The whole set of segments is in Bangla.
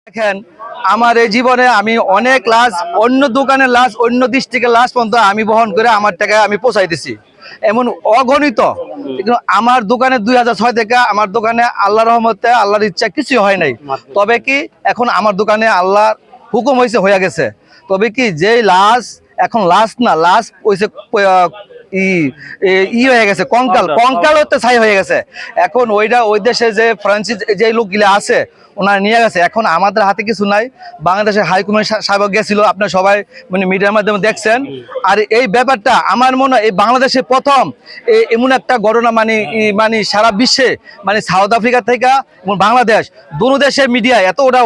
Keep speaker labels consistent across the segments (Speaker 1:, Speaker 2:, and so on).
Speaker 1: দেখেন আমার এই জীবনে আমি অনেক লাশ অন্য দোকানের লাশ অন্য ডিস্ট্রিক্টের লাশ পর্যন্ত আমি বহন করে আমার টাকায় আমি পৌঁছাই দিছি এমন অগণিত। কিন্তু আমার দোকানে 2006 থেকে আমার দোকানে আল্লাহর রহমতে আল্লাহর ইচ্ছা কিছু হয় নাই। তবে কি এখন আমার দোকানে আল্লাহর হুকুম হয়ে গেছে। তবে কি যে লাশ এখন লাশ না, লাশ হয়েছে হয়ে গেছে, কঙ্কাল হতে ছাই হয়ে গেছে। এখন ওই দেশে যে ফ্রান্সিস যে লোকগুলা আছে ওনারা নিয়ে গেছে। এখন আমাদের হাতে কিছু নাই। বাংলাদেশের হাইকমিশন সাহেব গেছিল, আপনার সবাই মানে মিডিয়ার মাধ্যমে দেখছেন। আর এই ব্যাপারটা আমার মনে হয় এই বাংলাদেশে প্রথম এমন একটা ঘটনা মানে সারা বিশ্বে মানে সাউথ আফ্রিকা থেকে এবং বাংলাদেশ দুটো দেশের মিডিয়া এত ওটা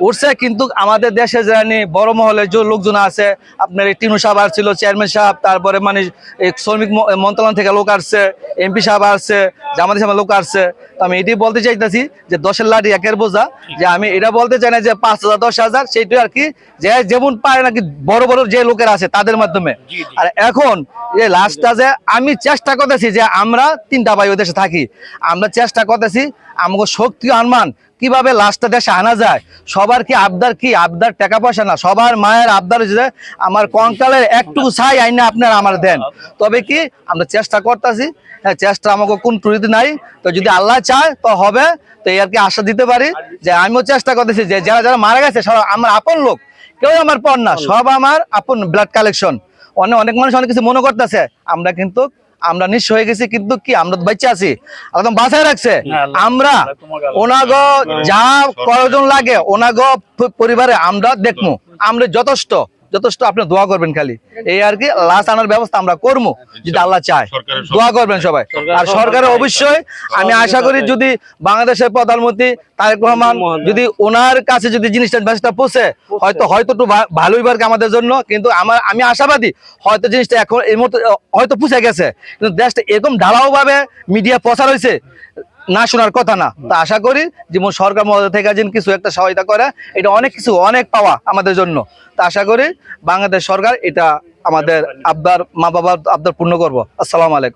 Speaker 1: উঠছে কিন্তু আমাদের দেশে জানি বড় মহলের যে লোকজন আছে, আপনার টিনু সাহেব আসছিল, চেয়ারম্যান সাহেব, তারপরে মানে শ্রমিক মন্ত্রণালয় থেকে লোক আসছে, এমপি সাহেব আসছে, জামাতি সাহেব লোক আসছে। তো আমি এটি বলতে চাইতেছি যে 10-এর লাঠি 1-এর বোঝা, যে আমি এটা বলতে চাই না যে 5,000 10,000 সেইটাই আর কি, যে যেমন পারে নাকি বড় বড় যে লোকের আছে তাদের মাধ্যমে। আর এখন এই লাস্টটা যে আমি চেষ্টা করতেছি যে আমরা 3টা ভাই ওই দেশে থাকি, আমরা চেষ্টা করতেছি আমাকে শক্তি আনমান কিভাবে লাশটা দেশে আনা যায়। সবার কি আবদার টাকা পয়সা না, সবার মায়ের আবদার হচ্ছে আমার কঙ্কালের একটুকু ছাই আইনা আপনারা আমার দেন। তবে কি আমরা চেষ্টা করতেছি, হ্যাঁ চেষ্টা আমাকে কোন ত্রুটি নাই। তো যদি আল্লাহ চায় তো হবে। তো এই আর কি আশা দিতে পারি যে আমিও চেষ্টা করতেছি যে যারা যারা মারা গেছে সব আমার আপন লোক, কেউ আমার পর না, সব আমার আপন ব্লাড কালেকশন। অনেক মানুষ অনেক কিছু মনে করতেছে, আমরা নিঃস্ব হয়ে গেছি কিন্তু কি আমরা তো বাচ্চা আছি, একদম বাঁচায় রাখছে। আমরা ওনাগো যা প্রয়োজন লাগে ওনাগো পরিবারে আমরা দেখবো, আমরা যথেষ্ট আপনি দোয়া করবেন খালি, এই আর কি লাশ আনার ব্যবস্থা আমরা করবো যদি আল্লাহ চায়। দোয়া করবেন সবাই। আর সরকারের অবশ্যই আমি আশা করি যদি বাংলাদেশের প্রধানমন্ত্রী তারেক রহমান যদি ওনার কাছে যদি জিনিসটা পৌঁছে হয়তো একটু ভালোই পারে আমাদের জন্য। কিন্তু আমি আশাবাদী হয়তো জিনিসটা এখন এই মুহূর্তে হয়তো পৌঁছে গেছে, কিন্তু দেশটা এরকম ঢালাও ভাবে মিডিয়া প্রচার হয়েছে না শোনার কথা না। তো আশা করি যেমন সরকার মহল থেকে যেন কিছু একটা সহায়তা করে, এটা অনেক পাওয়া আমাদের জন্য। তো আশা করি বাংলাদেশ সরকার এটা আমাদের মা বাবার আবদার পূর্ণ করবো। আসসালামু আলাইকুম।